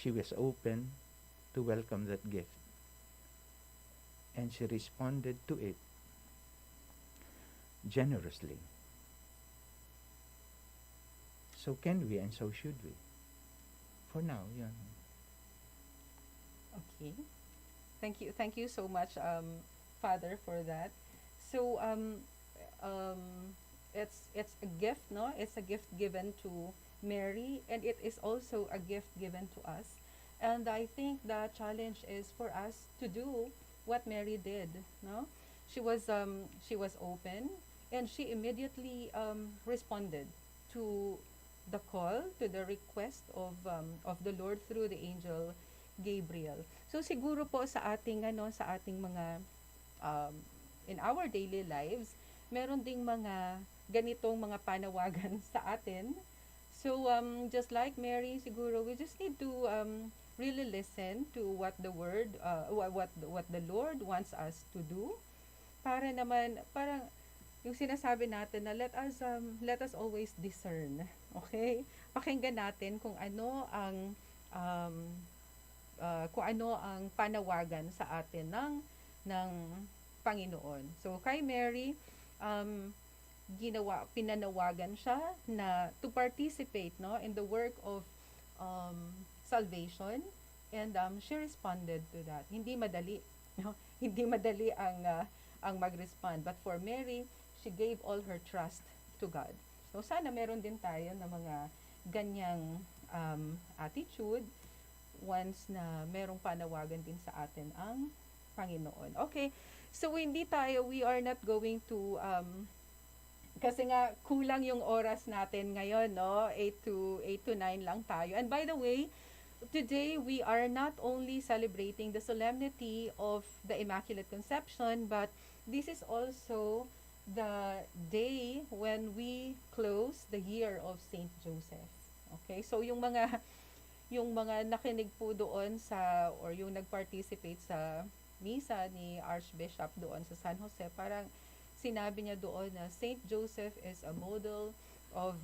she was open to welcome that gift, and she responded to it generously. So can we, and so should we. For now, yun. Okay. Thank you so much, Father, for that. So, um, it's a gift, no? It's a gift given to Mary, and it is also a gift given to us. And I think the challenge is for us to do what Mary did, no? She was open, and she immediately responded to the call, to the request of the Lord through the angel Gabriel. So siguro po sa ating sa ating mga um, in our daily lives, meron ding mga ganitong mga panawagan sa atin. So just like Mary, siguro we just need to really listen to what the word what the Lord wants us to do, para naman parang yung sinasabi natin na let us always discern. Okay? Pakinggan natin um, kung ano ang panawagan sa atin ng Panginoon. So kay Mary, pinanawagan siya na to participate, no, in the work of salvation, and she responded to that. Hindi madali, no? Hindi madali ang mag-respond, but for Mary, she gave all her trust to God. So sana meron din tayo na mga ganyang attitude once na merong panawagan din sa atin ang Panginoon. Okay, so we are not going to, kasi nga kulang yung oras natin ngayon, no? 8 to 9 lang tayo. And by the way, today we are not only celebrating the solemnity of the Immaculate Conception, but this is also the day when we close the year of Saint Joseph. Okay, so yung mga nakinig po doon or yung nag-participate sa misa ni Archbishop doon sa San Jose, parang sinabi niya doon na Saint Joseph is a model of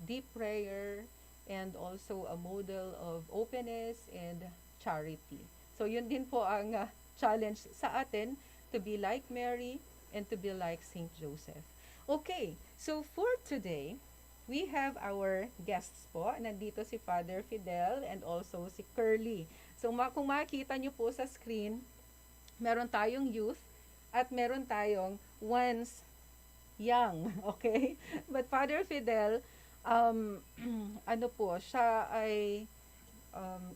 deep prayer, and also a model of openness and charity. So yun din po ang challenge sa atin, to be like Mary and to be like Saint Joseph. Okay, so for today, we have our guests po. Nandito si Father Fidel and also si Curly. So kung makikita nyo po sa screen, meron tayong youth at meron tayong once young, okay? But Father Fidel, ano po, siya ay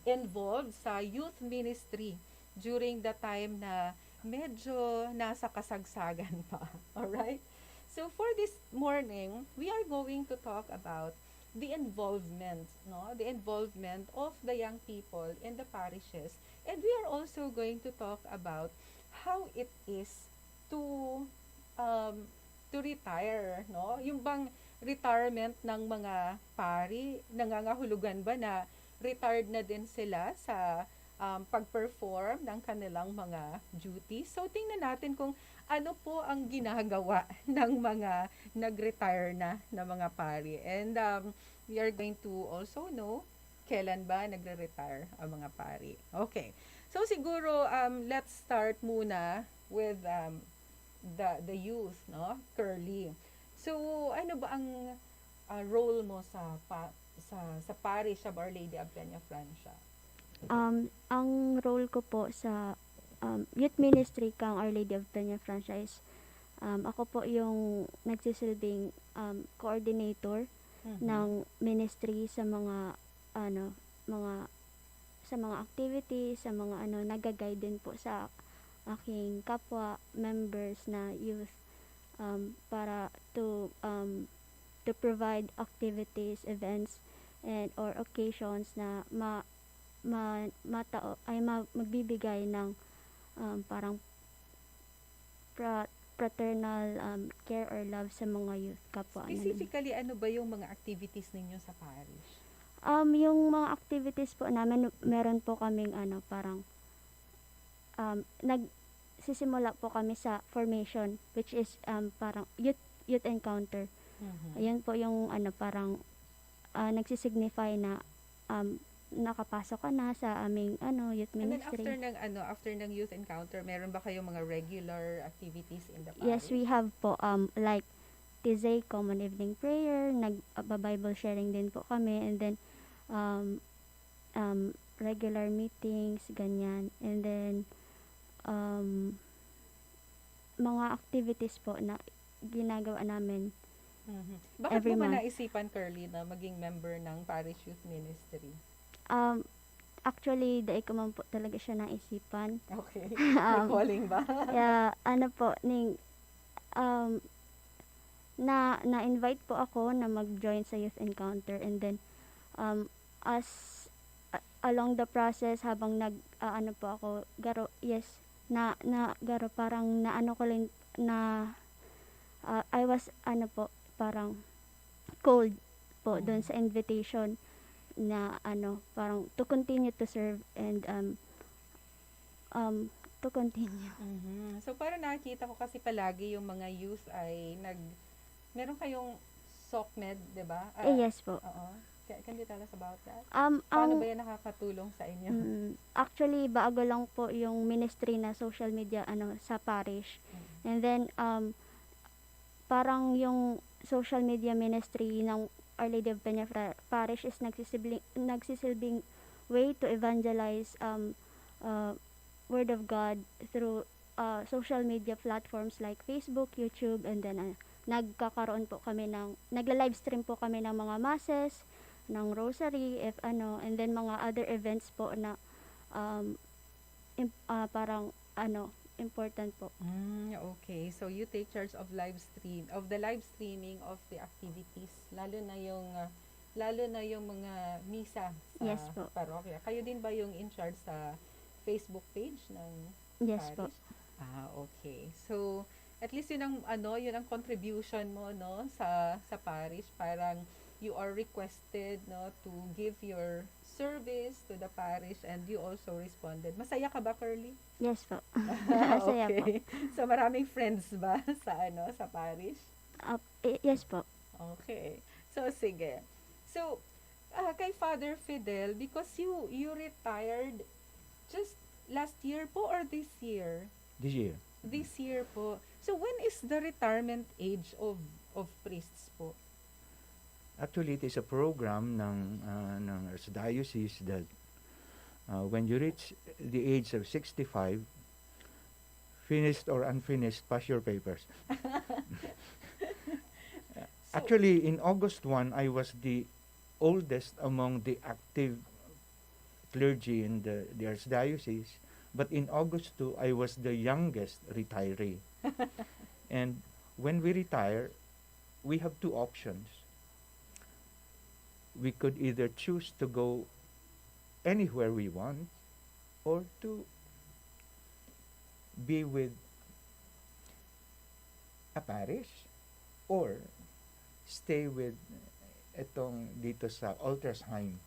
involved sa youth ministry during the time na medyo nasa kasagsagan pa. Alright? So for this morning, we are going to talk about the involvement, no? The involvement of the young people in the parishes. And we are also going to talk about how it is to retire, no? Yung bang retirement ng mga pari, nangangahulugan ba na retired na din sila sa pag-perform ng kanilang mga duties? So tingnan natin kung ano po ang ginagawa ng mga nag-retire na mga pari. And we are going to also know kailan ba nagre-retire ang mga pari. Okay. So siguro let's start muna with the youth, no? Curly. So ano ba ang role mo sa parish of Our Lady of Peña Francia? Ang role ko po sa youth ministry kang Our Lady of Peña Francia is ako po yung nagsisilbing coordinator ng ministry sa mga sa mga activities, sa mga nag-guide din po sa aking kapwa members na youth, para to provide activities, events, and or occasions na magbibigay ng parang fraternal care or love sa mga youth kapwa. Specifically, ano ba yung mga activities ninyo sa parish? Yung mga activities po namin, meron po kaming parang nagsisimula po kami sa formation, which is parang youth encounter. Ayan po yung parang nagsisignify na nakapasok ka na sa aming youth And then after ministry. ng youth encounter, meron ba kayong mga regular activities in the Yes, we parish? have po like Tizay Common Evening Prayer, Bible sharing din po kami, and then um, regular meetings, ganyan. And then um, mga activities po na ginagawa namin Bakit every mo ba month. naisipan, Curly, na maging member ng parish youth ministry? Um, actually, dahil ko man po talaga siya naisipan. Okay. May um, calling ba? ano po, um, na-invite po ako na mag-join sa youth encounter, and then as along the process habang ano po ako garo parang naano ko lang na I was parang cold po doon sa invitation na parang to continue to serve and to continue. So, parang nakikita ko kasi palagi yung mga youth ay meron kayong SOCMED, di ba? Yes po. Oo. Can you tell us about that? Ang Paano ba yan nakakatulong sa inyo? actually bago lang po yung ministry na social media sa parish. And then parang yung social media ministry ng Our Lady of Peña Parish is nagsisilbing way to evangelize Word of God through social media platforms like Facebook, YouTube, and then nagkakaroon po kami nagla-live stream po kami ng mga masses, ng rosary, and then mga other events po na parang important po. Okay. So, you take charge of the live streaming of the activities, lalo na yung mga misa sa Yes po. parokya. Kayo din ba yung in charge sa Facebook page ng Yes po. parish? Okay. So, at least yun ang contribution mo, no, sa parish. Parang you are requested, no, to give your service to the parish, and you also responded. Masaya ka ba, Curly? Yes po. Masaya po. Okay. So, maraming friends ba sa parish? Yes po. Okay. So, sige. So, kay Father Fidel, because you retired just last year po or this year? This year. This year po. So, when is the retirement age of priests po? Actually, it is a program ng Archdiocese that when you reach the age of 65, finished or unfinished, pass your papers. Actually, in August 1, I was the oldest among the active clergy in the Archdiocese. But in August 2, I was the youngest retiree. And when we retire, we have two options. We could either choose to go anywhere we want or to be with a parish or stay with etong dito sa Altersheim,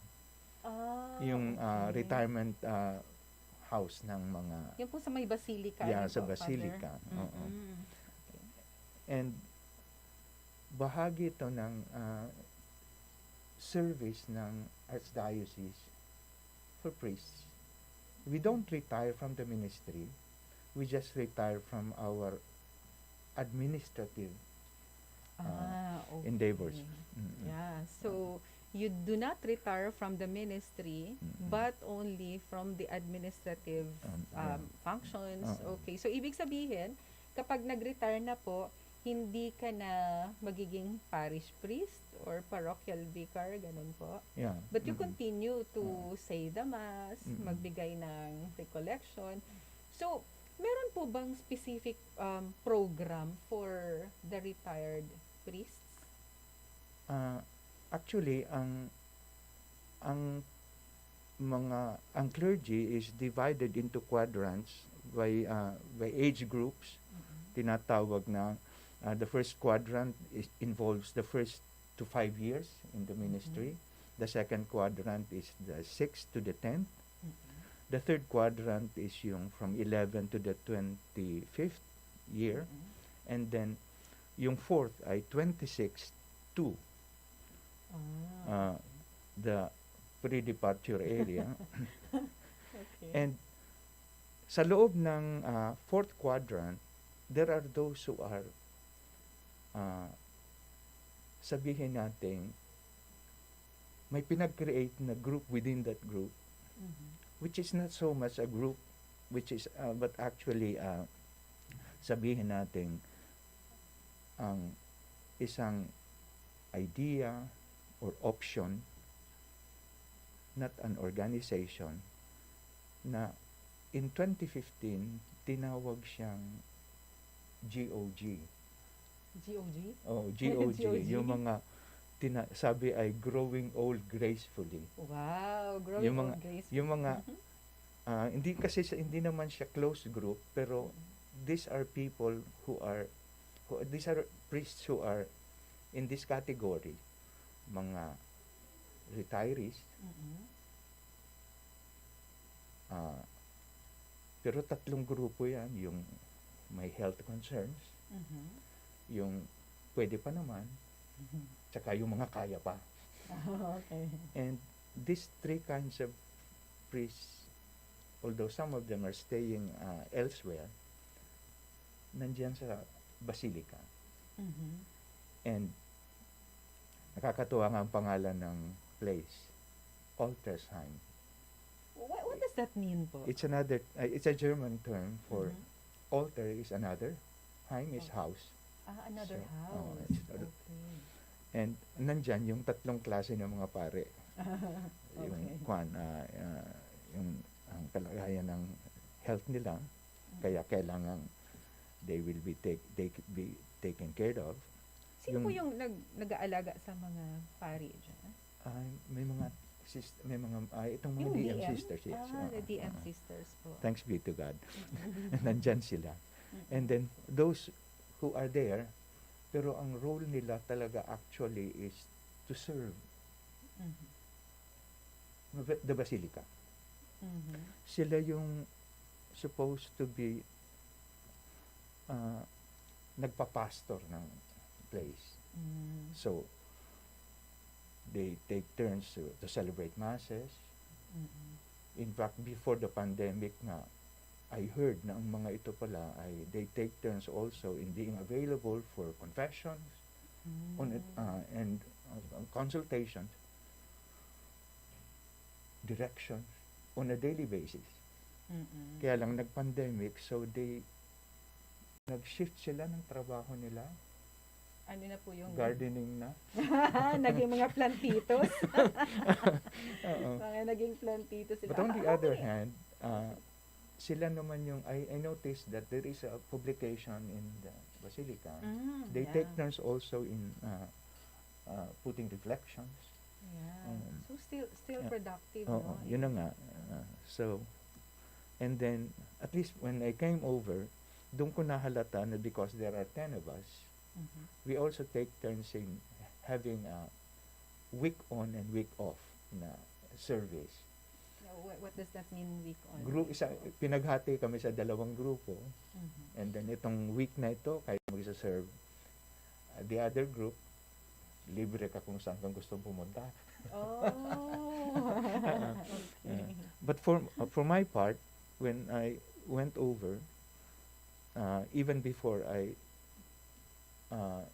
yung okay. retirement house ng mga Yung po sa may basilica. sa po, basilica. Father? Oo. Mhm. And bahagi ito ng service ng Archdiocese for priests. We don't retire from the ministry. We just retire from our administrative Okay. endeavors. Yeah. So, you do not retire from the ministry, but only from the administrative functions. Okay. So, ibig sabihin, kapag nag-retire na po, hindi ka na magiging parish priest or parochial vicar, ganun po. Yeah. But you continue to say the mass, magbigay ng recollection. So, meron po bang specific program for the retired priests? Actually, ang clergy is divided into quadrants by age groups. Tinatawag na the first quadrant involves the first to 5 years in the ministry. The second quadrant is the 6th to the 10th. The third quadrant is yung from 11 to the 25th year. And then yung fourth ay 26 to the pre-departure area. Okay. And sa loob ng fourth quadrant, there are those who are, uh, sabihin natin, may pinag-create na group within that group, Mhm. which is not so much a group, which is, but actually, sabihin natin, ang isang idea or option, not an organization, na in 2015, tinawag siyang GOG. GOG? Oh, GOG. GOG? Yung mga sabi ay growing old gracefully. Wow, growing Yung mga- old grace. Yung mga, Mhm. hindi kasi hindi naman siya closed group, pero these are people these are priests who are in this category. Mga retirees, Mhm. pero tatlong grupo yan, yung may health concerns, Mhm. yung pwede pa naman, Mhm. tsaka yung mga kaya pa. Okay. And these three kinds of priests, although some of them are staying elsewhere, nandyan sa Basilica. Mhm. And nakakatuwa nga ang pangalan ng place, Altersheim. What does that mean po? It's a German term for Mhm. altar is another, heim is Oh. house. Another So, house. it's another- Okay. And nandyan yung tatlong klase ng mga pare. Yung Okay. yung ang kalagayan ng health nila, kaya kailangan they be taken care of. Sino po yung nag-aalaga sa mga pari dyan? Itong mga Yung DM DM? sisters, yes. The DM sisters po. Thanks be to God. Nandyan sila. And then those who are there, pero ang role nila talaga actually is to serve Mhm. the Basilica. Mhm. Sila yung supposed to be nagpapastor ng place. Mm. So, they take turns to celebrate masses. Mhm. In fact, before the pandemic nga, I heard na ang mga ito pala ay they take turns also in being available for confessions and consultations, directions on a daily basis. Mhm. Kaya lang nag-pandemic, so nag-shift sila ng trabaho nila, Ano na po yung gardening na. naging mga plantitos. Oo. Mga naging plantitos sila. But on the Ah, other okay. hand, sila naman yung, I noticed that there is a publication in the Basilica. They Yeah. take turns also in putting reflections. Yeah. So still Yeah. productive, Oo, no? yun na nga. So, and then, at least when I came over, doon ko nahalata na because there are 10 of us, Mhm. we also take turns in having a week on and week off na service. Now, what does that mean, week on? Pinaghati kami sa dalawang grupo, Mhm. and then itong week na ito, kayo mag-serve. The other group, libre ka kung saan kang gustong pumunta. Oh. Okay. But for my part, when I went over, even before I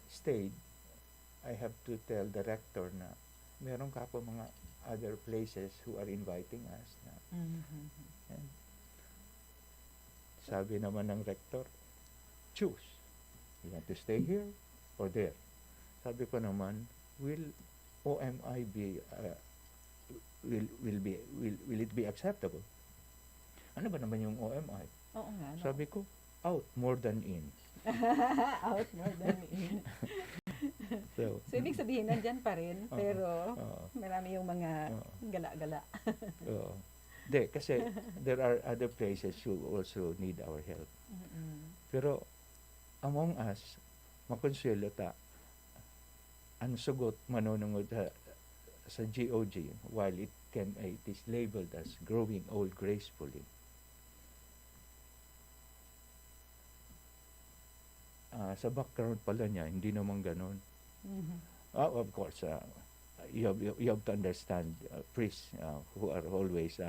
stayed, I have to tell the rector na meron ka po mga other places who are inviting us. Mhm. And sabi naman ng rector, choose. You want to stay here or there? Sabi ko naman, will OMI be will it be acceptable? Ano ba naman yung OMI? Oo nga, no? Sabi ko, out more than in. Out more than in. So, So, ibig sabihin, nandyan pa rin, Oo. pero Oo. marami yung mga Oo. gala-gala. Oo. Hindi, kasi there are other places who also need our help. Mhm. Pero among us, makonsyelo ta, ang sugot manunungod sa GOG while it is labeled as growing old gracefully. Sa background pala niya, hindi naman ganun. Mhm. Of course, you have to understand priests who are always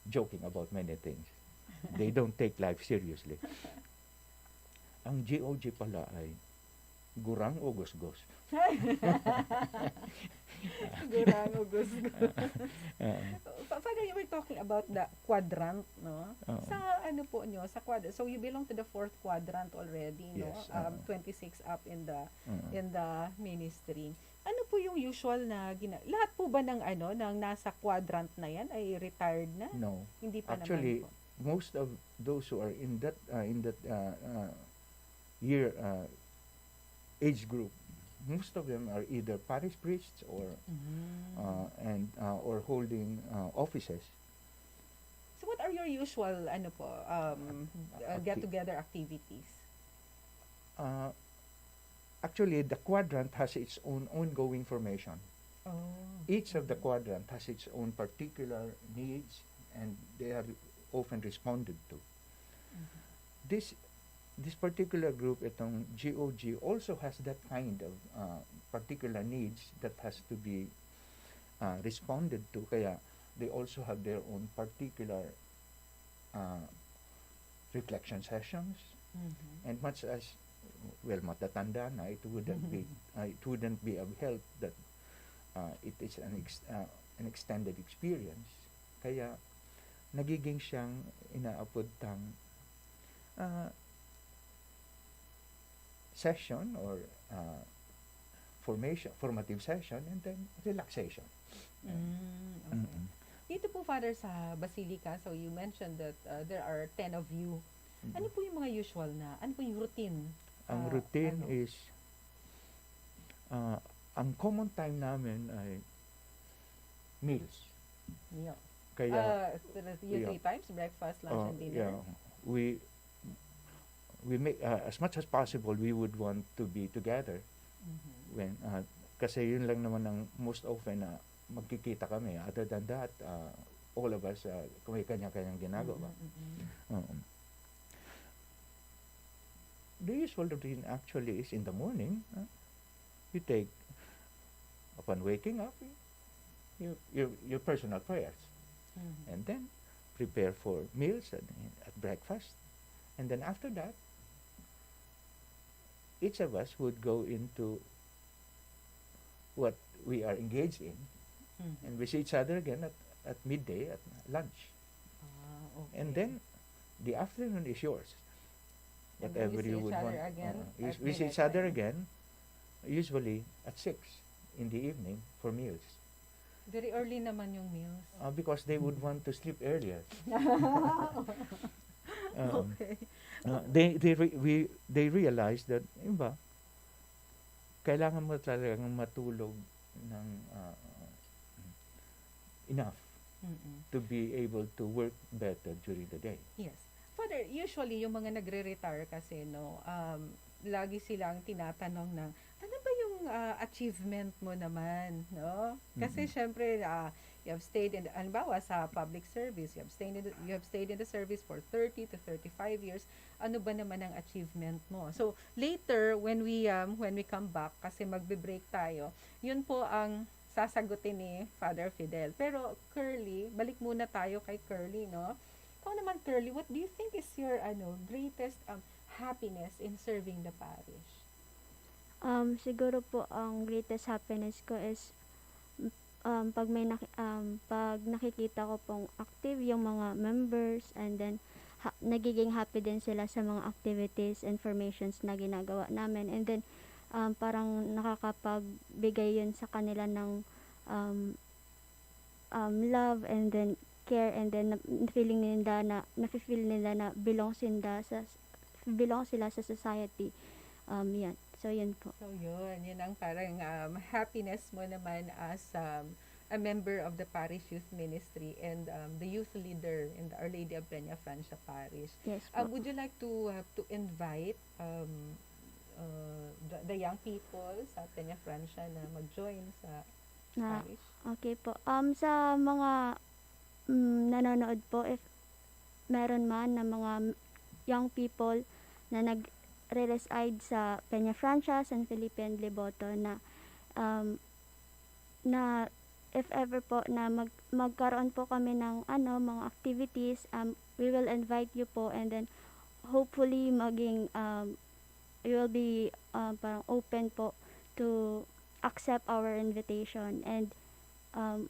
joking about many things. They don't take life seriously. Ang GOG pala ay gurang o gusgos. Gurang o gusto. Uh, Father, you were talking about the quadrant, no? Oo. Sa ano po nyo, sa quadrant. So you belong to the fourth quadrant already, no? Yes, 26 up in the uh, in the ministry. Ano po yung usual na lahat po ba ng ng nasa quadrant na yan ay retired na? no. Hindi pa Actually, naman po. most of those who are in that year age group, most of them are either parish priests or or holding offices. So what are your usual get together activities? Actually, the quadrant has its own ongoing formation. Oh. Each of the quadrant has its own particular needs, and they are often responded to. This particular group, itong GOG, also has that kind of particular needs that has to be responded to. Kaya they also have their own particular reflection sessions. And much as, well, matatanda na, it wouldn't be of help that it is an extended experience. Kaya nagiging siyang inaapuntang session or formative session, and then relaxation. Okay. Dito po, Father, sa Basilica, so you mentioned that there are 10 of you. Ano po yung mga usual na? Ano po yung routine? Ang routine is, ang common time namin ay meals. Yeah. Kaya, You 3 times, breakfast, lunch, and dinner? yeah, we make, as much as possible, we would want to be together. When kasi yun lang naman ang most often na magkikita kami. Other than that, all of us may kanya-kanyang ginagawa. The usual routine actually is in the morning. You take, upon waking up, your personal prayers, and then prepare for meals at breakfast, and then after that, each of us would go into what we are engaged in, and we see each other again at midday at lunch. Okay. And then the afternoon is yours. And then Whatever you see you would each other want. again at We see midnight each other time. again, usually at 6 in the evening for meals, Very early naman yung meals. because they would want to sleep earlier. Okay. They realize that, iba, kailangan mo talagang matulog ng enough to be able to work better during the day. Yes. Father, usually yung mga nagre-retire kasi, no, lagi silang tinatanong ng, ano ba yung achievement mo naman, no? Kasi syempre, you have stayed in, halimbawa sa public service, you have stayed in the service for 30 to 35 years. Ano ba naman ang achievement mo? So, later, when we come back, kasi magbe-break tayo, yun po ang sasagutin ni Father Fidel. Pero, Curly, balik muna tayo kay Curly, no? Ikaw naman, Curly, what do you think is your greatest happiness in serving the parish? Siguro po ang greatest happiness ko is pag pag nakikita ko pong active yung mga members, and then nagiging happy din sila sa mga activities, informations na ginagawa namin, and then parang nakakapagbigay yun sa kanila ng love, and then care, and then feeling nila na nafe-feel nila na belong sila sa society. Yan. So, yun po. So, yun ang parang happiness mo naman as a member of the parish youth ministry and the youth leader in the Our Lady of Peña Francia Parish. Yes po. Would you like to invite the young people sa Peña Francia na mag-join sa parish? Okay po. Sa mga nanonood po, if meron man na mga young people na nagre-reside sa Peña Francia, San Felipe, and Liboto, na na if ever po na magkaroon po kami ng mga activities, we will invite you po, and then hopefully maging you will be parang open po to accept our invitation, and um,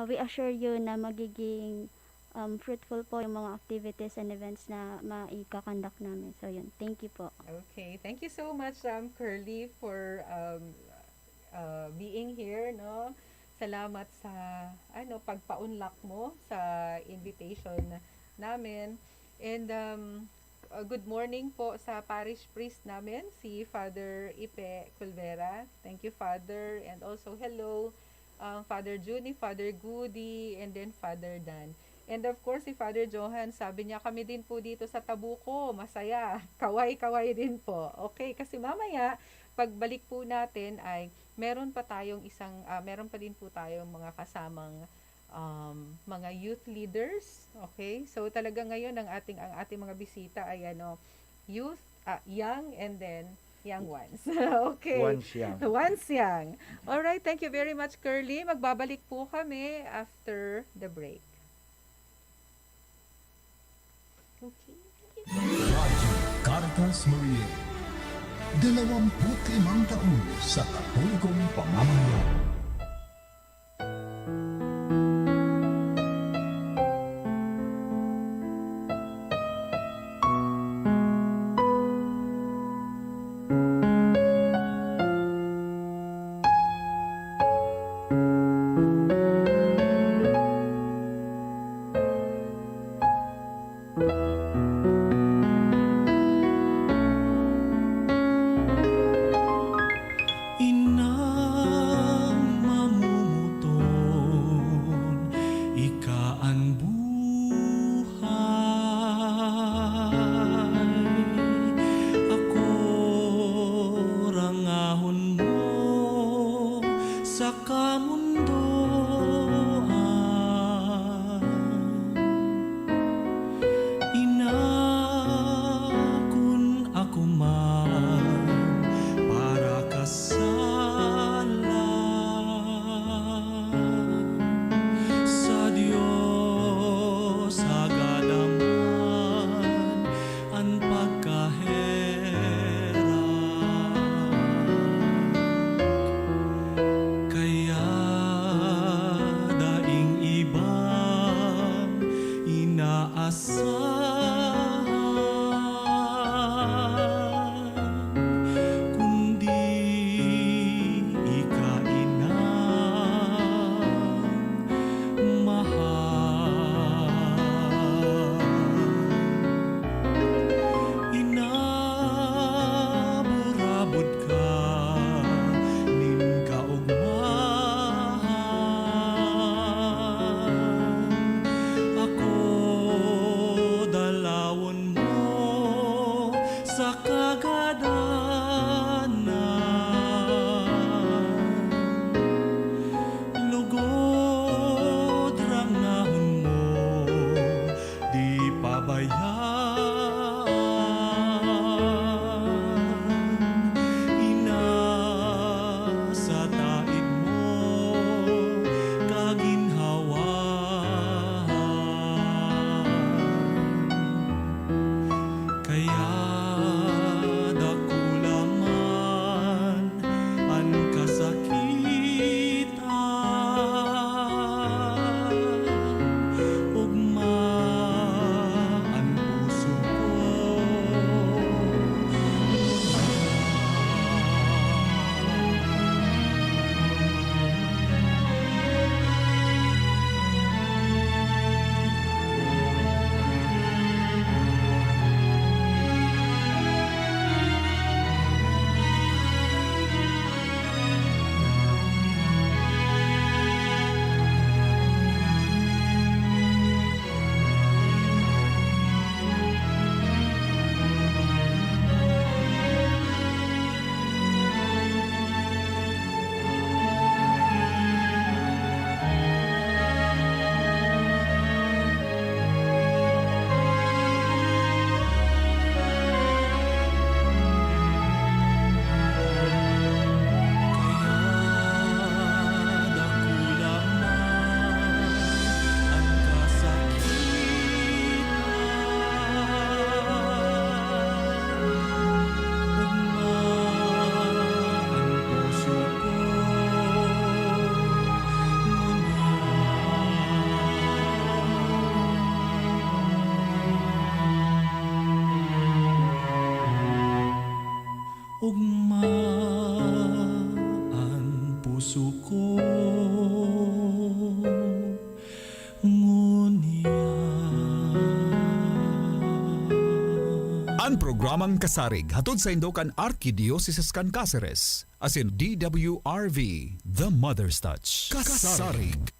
we assure you na magiging fruitful po yung mga activities and events na maikakandak namin. So yun, thank you po. Okay, thank you so much, Curly, for being here, no? Salamat sa pagpaunlak mo sa invitation namin. And good morning po sa parish priest namin, si Father Ipe Culvera. Thank you, Father. And also hello, Father Juni, Father Goody, and then Father Dan. And of course, si Father Johan, sabi niya, kami din po dito sa Tabuko, masaya, kaway-kaway din po. Okay, kasi mamaya, pagbalik po natin ay meron pa din po tayong mga kasamang mga youth leaders. Okay, so talaga ngayon ang ating mga bisita ay youth, young, and then young ones. Okay. Once young. Once young. Alright, thank you very much, Curly. Magbabalik po kami after the break. Okay. Radyo Caritas Mariae. 25 taon sa katolikong pamamayan. Ugmaan puso ko ngunya. Ang programang Kasarig hatod sa Indokan Arkidiocese kan Cáceres as in DWRV, The Mother's Touch. Kasarig.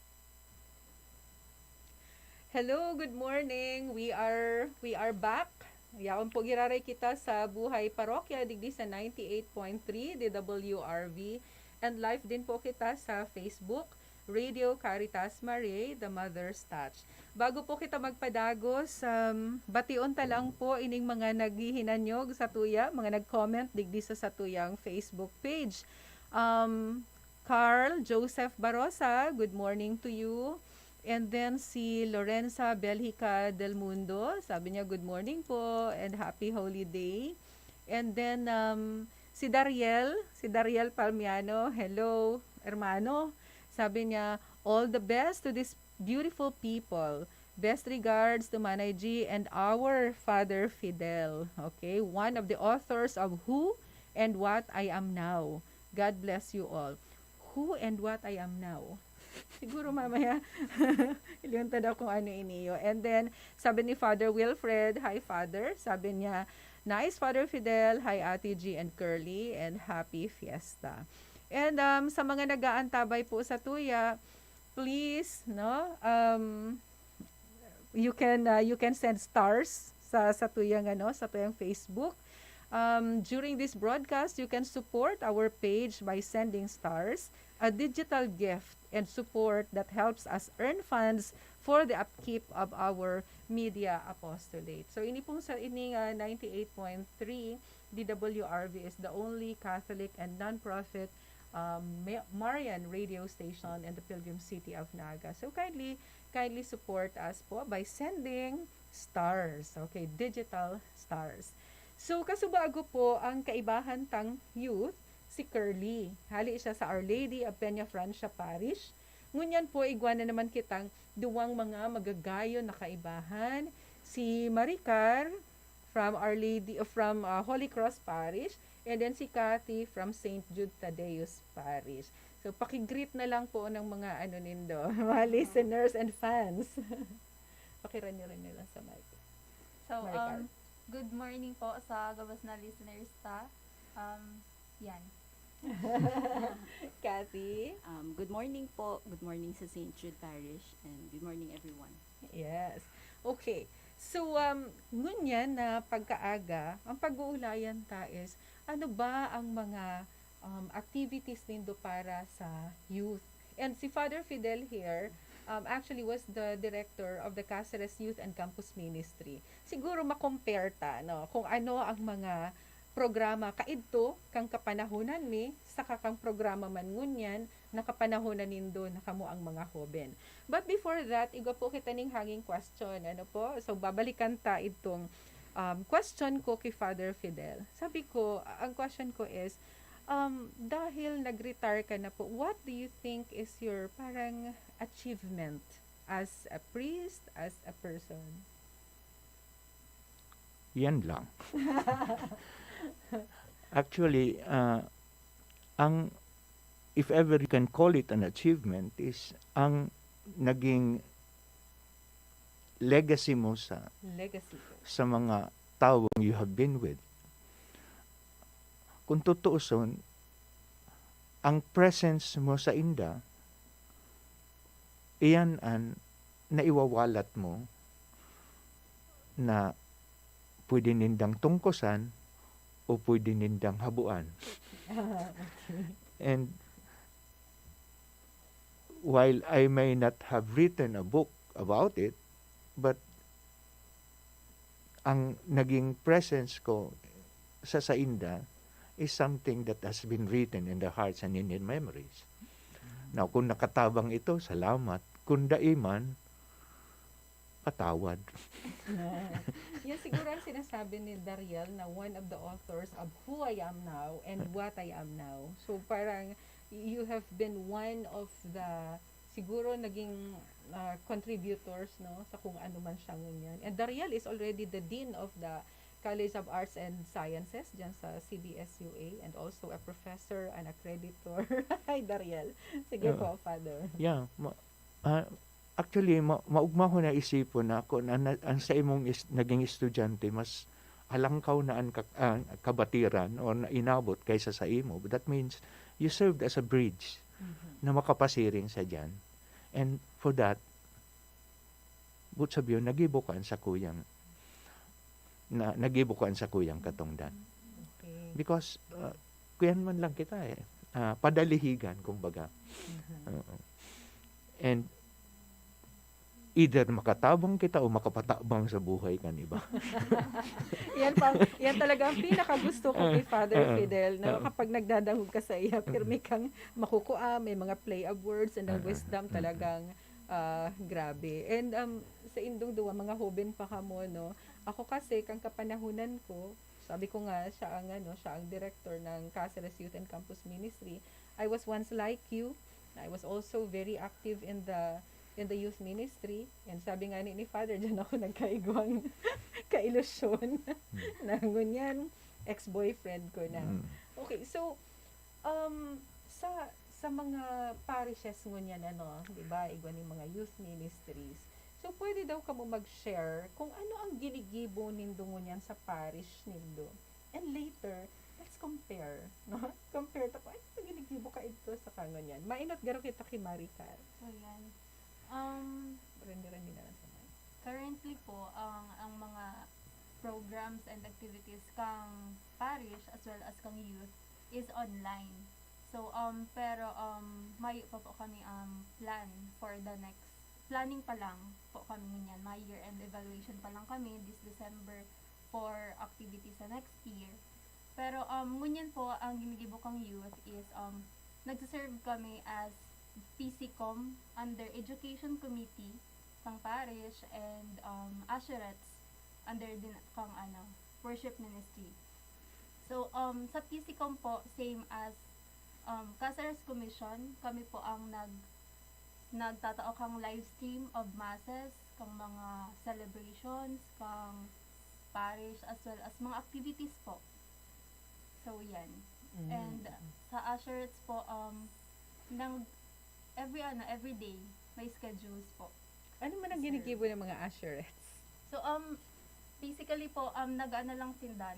Hello, good morning. We are back. Yaon po giraray kita sa Buhay Parokya digdi sa 98.3 DWRV and live din po kita sa Facebook, Radio Caritas Mariae, The Mother's Touch. Bago po kita magpadagos, bation ta lang po ining mga naghihinanyog sa tuya, mga nag-comment digdi sa tuyang Facebook page. Carl Joseph Barosa, good morning to you. And then si Lorenza Belhica del Mundo, sabi niya good morning po and happy holiday. And then si Dariel Palmiano, hello hermano. Sabi niya all the best to these beautiful people. Best regards to Manay Gie and our Father Fidel. Okay, one of the authors of Who and What I Am Now. God bless you all. Who and What I Am Now. Siguro mamaya ilunta daw kung ano iniyo. And then, sabi ni Father Wilfred, hi Father. Sabi niya, nice Father Fidel, hi Ate G and Curly, and happy fiesta. And sa mga nag-aantabay po sa tuya, please, no, you can send stars sa tuyang Facebook. During this broadcast, you can support our page by sending stars, a digital gift, and support that helps us earn funds for the upkeep of our media apostolate. So ini pong sa ining 98.3 DWRV is the only Catholic and non-profit Marian radio station in the Pilgrim City of Naga. So kindly support us po by sending stars, okay, digital stars. So kasubago po ang kaibahan tang youth, si Curly. Hali siya sa Our Lady of Peña Francia Parish. Ngunyan po igwa na naman kitang duwang mga magagayon na kaibahan. Si Maricar from Holy Cross Parish, and then si Cathy from St. Jude Tadeus Parish. So pakigreet na lang po ng mga nindo, mga listeners and fans. Pakiran niyo rin nila sa mic. So, Maricar. good morning po sa gabas na listeners ta. Yan. Cathy. Good morning po. Good morning sa St. Jude Parish and good morning everyone. Yes. Okay. So, ngunyan na pagkaaga, ang pag-uulayan ta is, ano ba ang mga activities nindo para sa youth? And si Father Fidel here, actually was the director of the Cáceres Youth and Campus Ministry. Siguro makompare ta, no, kung ano ang mga programa kaidto kang kapanahonan ni sa kakang programa man ngunyan nakapanahonan nindo na kamo ang mga hoben. But before that, igo po kita ning hanging question, ano po? So babalikan ta itong question ko kay Father Fidel. Sabi ko, ang question ko is dahil nag-retire ka na po, what do you think is your parang achievement as a priest, as a person? Yan lang. Actually, if ever you can call it an achievement, is ang naging legacy mo sa mga tao you have been with. Kung tutuuson, ang presence mo sa inda, iyan ang naiwawalat mo na pwede nindang tungkosan o pwede nindang habuan. And while I may not have written a book about it, but ang naging presence ko sa Sainda is something that has been written in the hearts and in the memories. Now, kung nakatabang ito, salamat. Kung daiman, patawad. Yan siguro ang sinasabi ni Dariel na one of the authors of Who I Am Now and What I Am Now. So parang you have been one of the siguro naging contributors, no, sa kung ano man siya ngunyan. And Dariel is already the dean of the College of Arts and Sciences dyan sa CBSUA, and also a professor, an accreditor. Hi, Dariel. Sige Oo. po, Father. Yeah, actually maugma ko na isipon na kung ang sa imong naging estudyante mas alangkaw na ang kabatiran o na inabot kaysa sa imo. But that means you served as a bridge na makapasiring sa dyan. And for that, but sabi yun, nagibukan sa kuyang katungdan. Okay. Because kuyan man lang kita padalihigan kumbaga. Oo. And either makatabang kita o makapatabang sa buhay kan iba. Yan talaga ang pinakagusto ko kay Father Fidel, na kapag nagdadahog ka sa iya, pirmi kang makukuha, may mga play of words and ang wisdom talagang grabe. And sa indong duwa, mga hoben pa ka mo, no? Ako kasi, kang kapanahunan ko, sabi ko nga, siya ang director ng CASARIG Youth and Campus Ministry. I was once like you. I was also very active in the youth ministry, and sabi nga ni Father, dyan ako nagkaigwang kailusyon na ngunyan, ex-boyfriend ko na. Okay, so sa mga parishes ngunyan, di ba, igwa ni mga youth ministries, so pwede daw ka mo mag-share kung ano ang ginigibo nindo ngunyan sa parish nindo, and later let's compare, no? Compare ta ko, ay, ginigibo ka ito sa kangunyan. Mainot garo kita kay Maricar. So, yan. Rendi na lang sa mic. Currently po, ang mga programs and activities kang parish as well as kang youth is online. So, pero may pa po kami plan for the next, planning pa lang po kami niyan. May year-end evaluation pa lang kami this December for activities sa next year. Pero, ngunyan po, ang ginigibo kang youth is, nagsaserve kami as PCCOM under Education Committee kang parish, and Assurets under din kang worship ministry. So sa PCCOM po, same as CASARIG Commission, kami po ang nagtatao kang live stream of masses, kang mga celebrations, kang parish, as well as mga activities po. So yan. And sa Assurets po, every day may schedules po. Ano man ang Sir. ginigibo ng mga Assurets? So basically po lang sinda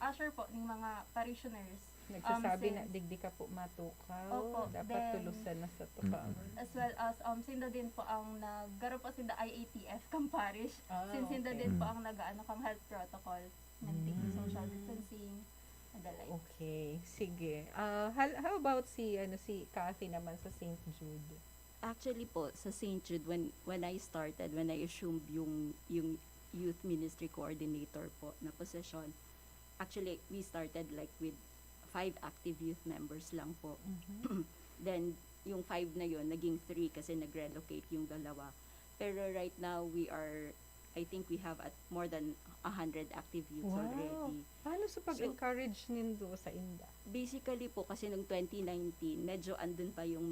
usher po ng mga parishioners. Nagsasabi na Since- digdi ka po matukaw, Opo, dapat then- tulusan na sa tukaw. As well as sinda din po ang naggaro po sinda IATF kang parish. Since sinda okay. din po ang kang health protocol, maintaining Mm. social distancing, and the like. Okay, sige. How about si Kathy naman sa St. Jude? Actually po, sa St. Jude, when I assumed yung youth ministry coordinator po na position, actually, we started like with 5 active youth members lang po. Then, yung 5 na yun, naging 3 kasi nag-relocate yung 2. Pero right now, I think we have at more than 100 active youths already. Paano sa pag-encourage nindo sa inda? Basically po, kasi noong 2019, medyo andun pa yung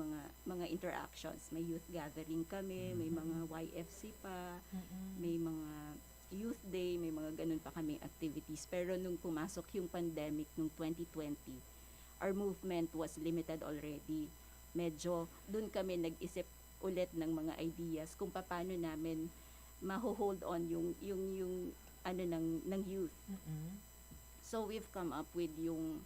mga interactions. May youth gathering kami, may mga YFC pa, may mga youth day, may mga ganun pa kami activities. Pero nung pumasok yung pandemic nung 2020, our movement was limited already. Medyo dun kami nag-isip ulit ng mga ideas kung paano namin ma-hold on yung ng youth. So we've come up with yung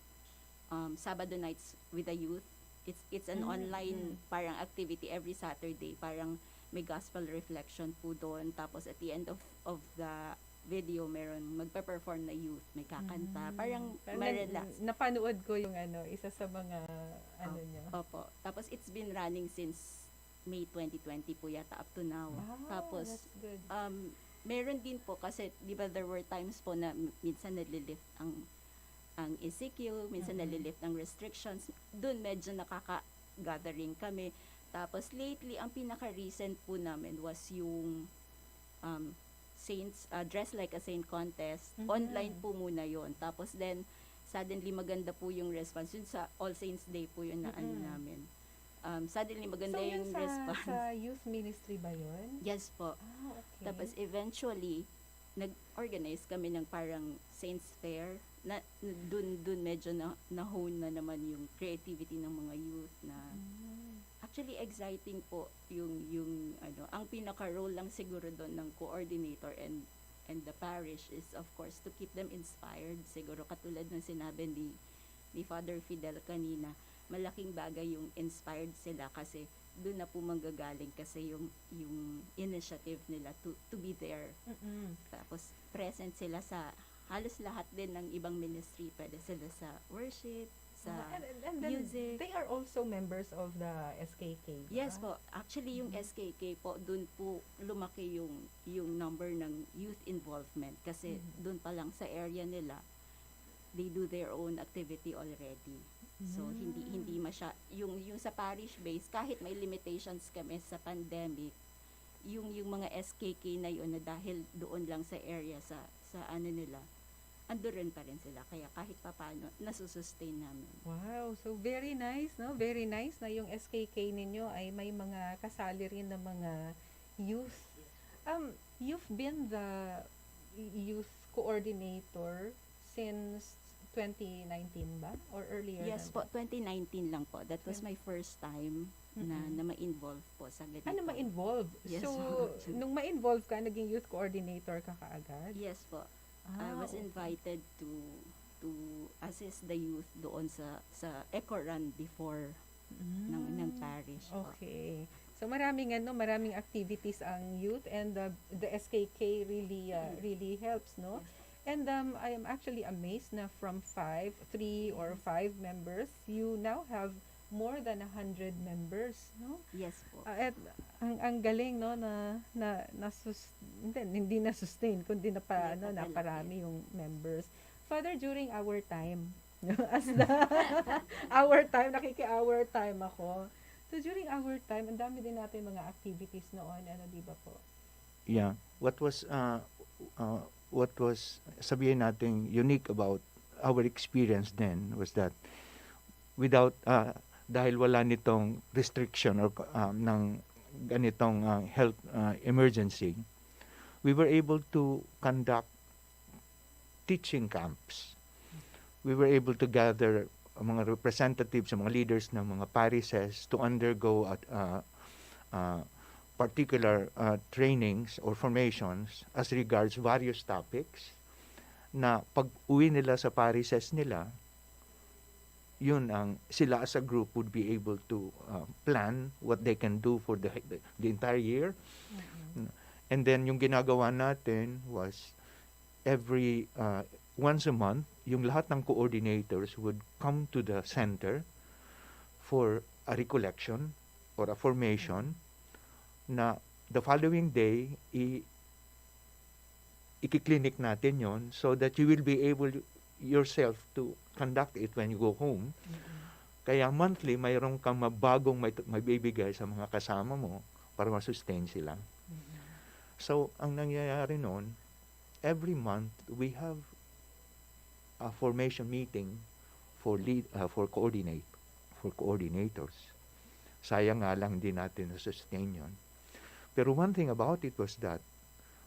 Sabado nights with the youth. It's an online parang activity every Saturday, parang may gospel reflection po doon, tapos at the end of the video meron magpe-perform na youth, may kakanta, parang ma-relax. Napanood ko yung isa sa mga niya. Opo. Tapos it's been running since May 2020 po yata up to now. Tapos That's good. meron din po kasi 'di ba there were times po na minsan nalilift ang ECQ, minsan nalilift ang restrictions. Doon medyo nakaka-gathering kami. Tapos lately ang pinaka-recent po namin was yung Saints Dress Like a Saint contest. Online po muna 'yon. Tapos then suddenly maganda po yung response. Yun sa All Saints Day po yun na namin. Suddenly maganda So, yung response. sa youth ministry ba yun? Yes po. Okay. Tapos eventually, nag-organize kami ng parang Saints Fair na dun medyo na-hone na naman yung creativity ng mga youth na actually exciting po yung ano, ang pinaka-role lang siguro doon ng coordinator and the parish is of course to keep them inspired. Siguro katulad ng sinabi ni Father Fidel kanina, malaking bagay yung inspired sila kasi doon na po manggagaling kasi yung initiative nila to be there. Tapos present sila sa halos lahat din ng ibang ministry. Pwede sila sa worship, sa and then music. they are also members of the SKK. Yes po. Actually, yung SKK po, dun po lumaki yung number ng youth involvement. Kasi dun pa lang sa area nila, they do their own activity already. So, hindi yung sa parish base, kahit may limitations kami sa pandemic, yung mga SKK na yun na dahil doon lang sa area, sa ano nila, ando rin pa rin sila. Kaya kahit papaano, nasusustain namin. Wow, so very nice, no? Very nice na yung SKK ninyo ay may mga kasali rin na mga youth. You've been the youth coordinator since 2019 ba? Or earlier? Yes po, 2019 lang po. That was my first time na ma-involve po sa ganito. Ano ma-involve? Yes, So, actually. nung ma-involve ka, naging youth coordinator ka kaagad? Yes po. I was invited to assist the youth doon sa eco run before ng parish po. Okay. So maraming activities ang youth and the SKK really helps, no? And I am actually amazed na from 3 or 5 members, you now have more than 100 members, no? Yes po. At ang galing, no, hindi na sustain kundi naparami yung members. Father, during our time, as the our time ako. So during our time, ang dami din natin mga activities noon, di ba po? Yeah. What was sabihin natin unique about our experience then was that without dahil wala nitong restriction or ng ganitong health emergency, we were able to conduct teaching camps. We were able to gather mga representatives, mga leaders ng mga parishes to undergo particular trainings or formations as regards various topics na pag uwi nila sa parishes nila, yun ang sila as a group would be able to plan what they can do for the entire year. And then yung ginagawa natin was every once a month, yung lahat ng coordinators would come to the center for a recollection or a formation na the following day i-clinic natin yon so that you will be able yourself to conduct it when you go home. Kaya monthly, mayroon kang mabagong may bibigay sa mga kasama mo para ma-sustain sila. So, ang nangyayari noon, every month we have a formation meeting for coordinators. Sayang nga lang din natin na-sustain yon. Pero one thing about it was that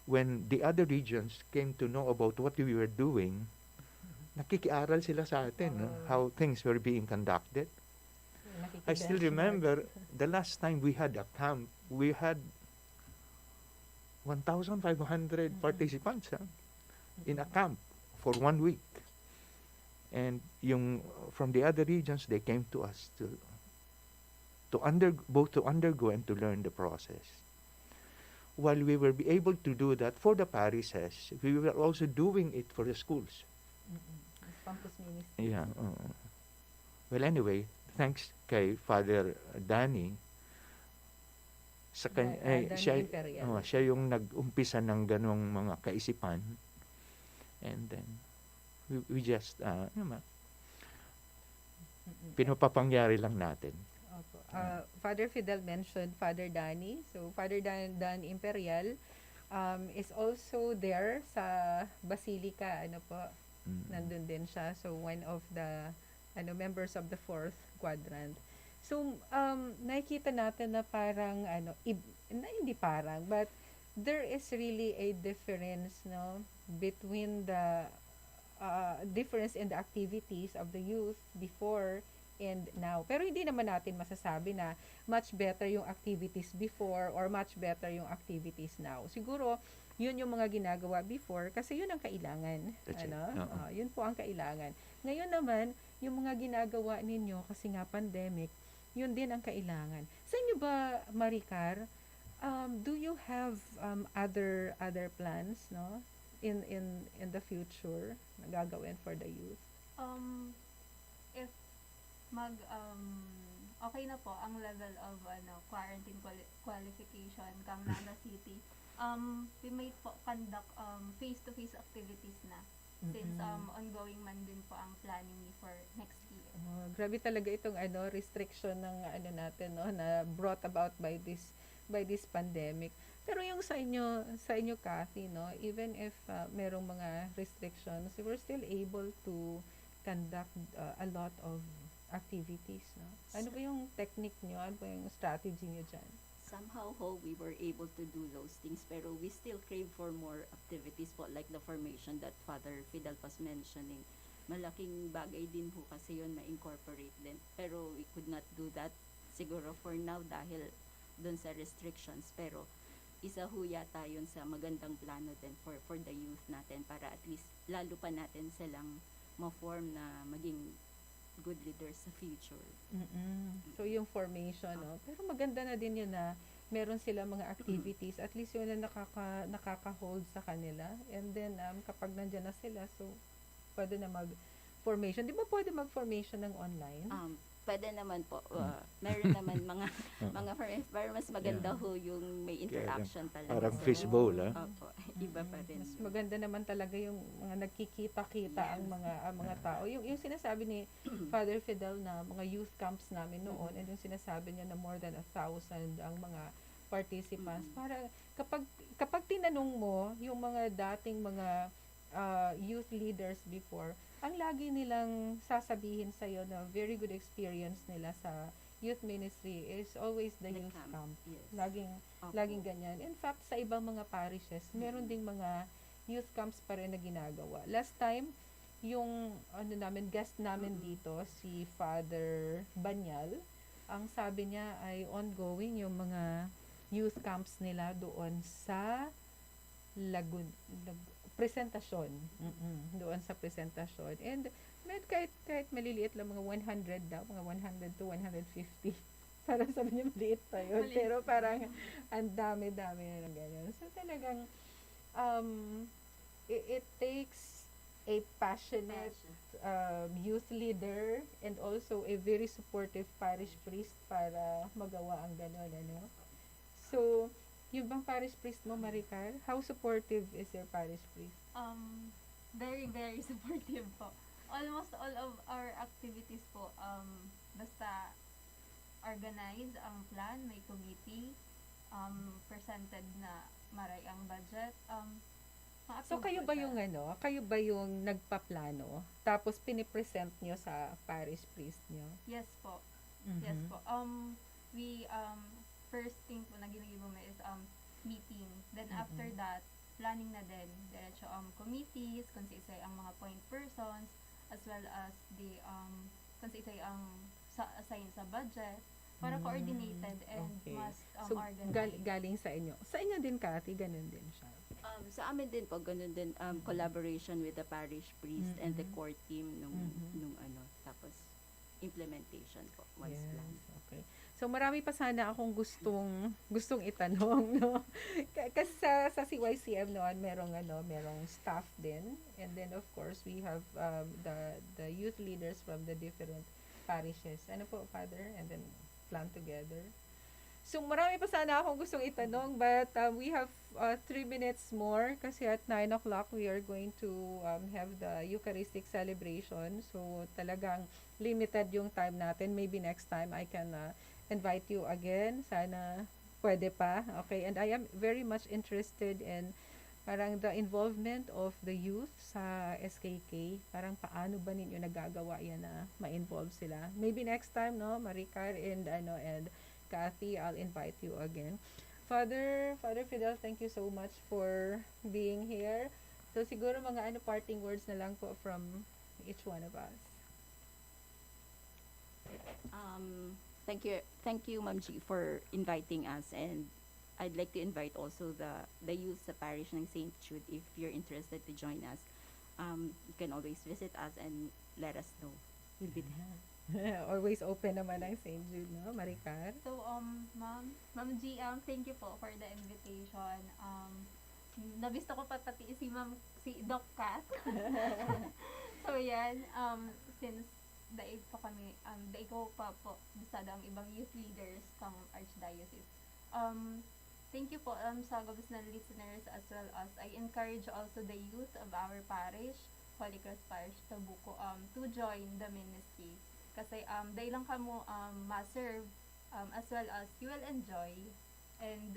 when the other regions came to know about what we were doing, nakikiaral sila sa atin, no? How things were being conducted. I still remember the last time we had a camp, we had 1,500 participants in a camp for 1 week. And from the other regions, they came to us both to undergo and to learn the process. While we were able to do that for the parishes, we were also doing it for the schools. Campus ministry. Yeah. Well, anyway, thanks kay Father Danny. Danny Imperial. Siya yung nag-umpisa ng ganong mga kaisipan. And then, we just, pinapapangyari lang natin. Father Fidel mentioned Father Danny. So, Father Dan Imperial is also there sa Basilica. Nandun din siya. So, one of the members of the 4th quadrant. So, nakikita natin na parang, hindi parang, but there is really a difference, no, between the difference in the activities of the youth before and now. Pero hindi naman natin masasabi na much better yung activities before or much better yung activities now. Siguro, yun yung mga ginagawa before kasi yun ang kailangan. That's it. Ano? Oo. Yun po ang kailangan. Ngayon naman, yung mga ginagawa ninyo kasi nga pandemic, yun din ang kailangan. Sa inyo ba, Maricar, do you have other plans, no, in the future na gagawin for the youth? If okay na po ang level of quarantine qualification kang Naga City, we might po conduct face-to-face activities na since ongoing man din po ang planning ni for next year. Grabe talaga itong restriction ng natin, no, na brought about by this pandemic. Pero yung sa inyo Kathy, no, even if merong mga restrictions, we're still able to conduct a lot of activities, no? Ano ba yung technique nyo? Ano ba yung strategy nyo dyan? Somehow we were able to do those things, pero we still crave for more activities po, like the formation that Father Fidel was mentioning. Malaking bagay din po kasi yun ma-incorporate din. Pero we could not do that siguro for now dahil dun sa restrictions. Pero isa ho yata yun sa magandang plano din for the youth natin para at least lalo pa natin silang ma-form na maging good leaders sa future. So yung formation, no? Pero maganda na din yun na meron sila mga activities, at least yun na nakaka-hold sa kanila. And then kapag nandyan na sila, so pwede na mag-formation. Di ba pwede mag-formation ng online? Pwede naman po. Meron naman mga pero mas maganda ho yung may interaction talaga. Parang sa- fishbowl, Opo, iba pa rin. Mas maganda naman talaga yung mga nagkikita-kita ang mga tao. Yung sinasabi ni Father Fidel na mga youth camps namin noon, and yung sinasabi niya na more than 1,000 ang mga participants. Para kapag tinanong mo yung mga dating mga youth leaders before, ang lagi nilang sasabihin sa'yo na very good experience nila sa youth ministry is always the The youth camp, camp. yes. Opo. Laging ganyan. In fact, sa ibang mga parishes, meron ding mga youth camps pa rin na ginagawa. Last time, yung guest namin dito, si Father Banyal, ang sabi niya ay ongoing yung mga youth camps nila doon sa presentasyon. Doon sa presentasyon. And kahit maliliit lang, mga 100 daw, mga 100 to 150. Parang sabi niya maliit pa yun. Maliit. Pero parang ang dami-dami na ng ganyan. So talagang it takes a passionate youth leader and also a very supportive parish priest para magawa ang gano'n, ano? So, yung bang parish priest mo, Maricar, how supportive is your parish priest? Very, very supportive po. Almost all of our activities po, basta organize ang plan, may committee, presented na Mariae ang budget, So, kayo ba yung nagpaplano, tapos pinipresent nyo sa parish priest nyo? Yes po. Yes po. We first thing po na ginagawa mo is meeting. Then after that, planning na din. Diretso committees, kung sa ang mga point persons, as well as the kung sa ang assign sa budget para coordinated and Okay. mas So, organized. galing sa inyo. Sa inyo din, Kathy, ganun din siya. Sa amin din po, ganun din, collaboration with the parish priest and the core team nung tapos implementation po, once Yes, planned. okay. So, marami pa sana akong gustong itanong, no? Kasi sa CYCM noon, merong staff din. And then, of course, we have the youth leaders from the different parishes. Ano po, Father? And then, plan together. So, marami pa sana akong gustong itanong, but we have 3 minutes more kasi at 9 o'clock we are going to have the Eucharistic celebration. So, talagang limited yung time natin. Maybe next time I can invite you again. Sana pwede pa. Okay, and I am very much interested in parang the involvement of the youth sa SKK. Parang paano ba ninyo nagagawa yan na ma-involve sila? Maybe next time, no, Maricar and Kathy, I'll invite you again. Father Fidel, thank you so much for being here. So siguro mga parting words na lang po from each one of us. Thank you, Ma'am G, for inviting us, and I'd like to invite also the youth sa parish ng St. Jude. If you're interested to join us, you can always visit us and let us know. We'll be there. Always open naman ang St. Jude, no, Maricar? So, Ma'am G, thank you po for the invitation. Nabisto ko pati si Doc Kat. So, yan, since daig ko pa po sa ang ibang youth leaders ng Archdiocese. Thank you po sa gabos na listeners as well as I encourage also the youth of our parish, Holy Cross Parish Tabuco, to join the ministry. Kasi dahil lang kamo ma-serve as well as you will enjoy and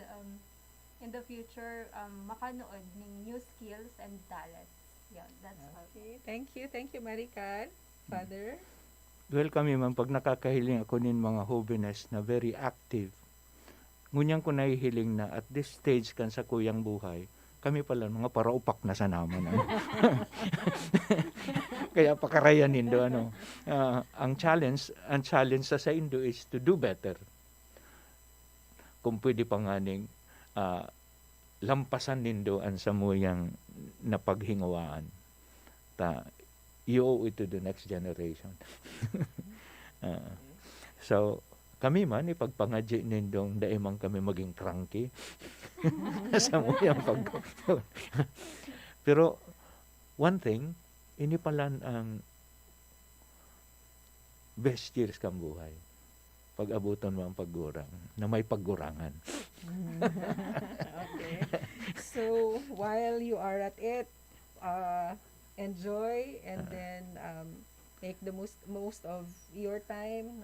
in the future makanood ng new skills and talents. Yeah, that's all. Okay, thank you Maricar. Father? Well, kami man, pag nakakahiling ako nin mga holiness na very active, ngunyang ko nahihiling na at this stage kan sa kuyang buhay, kami pala mga paraupak na sa naman. Kaya pakarayan nindo, ang challenge sa Indo is to do better. Kung pwede pa nga ning lampasan nindo ang samuyang napaghingawaan. You owe it to the next generation. So, kami man, ipagpangadya nindong daimang kami maging cranky. Sa muyang Pero, one thing, ini pala ang best years kang buhay. Pag-abutan mo ang paggurang, na may paggurangan. Okay. So, while you are at it, enjoy and then make the most of your time, no?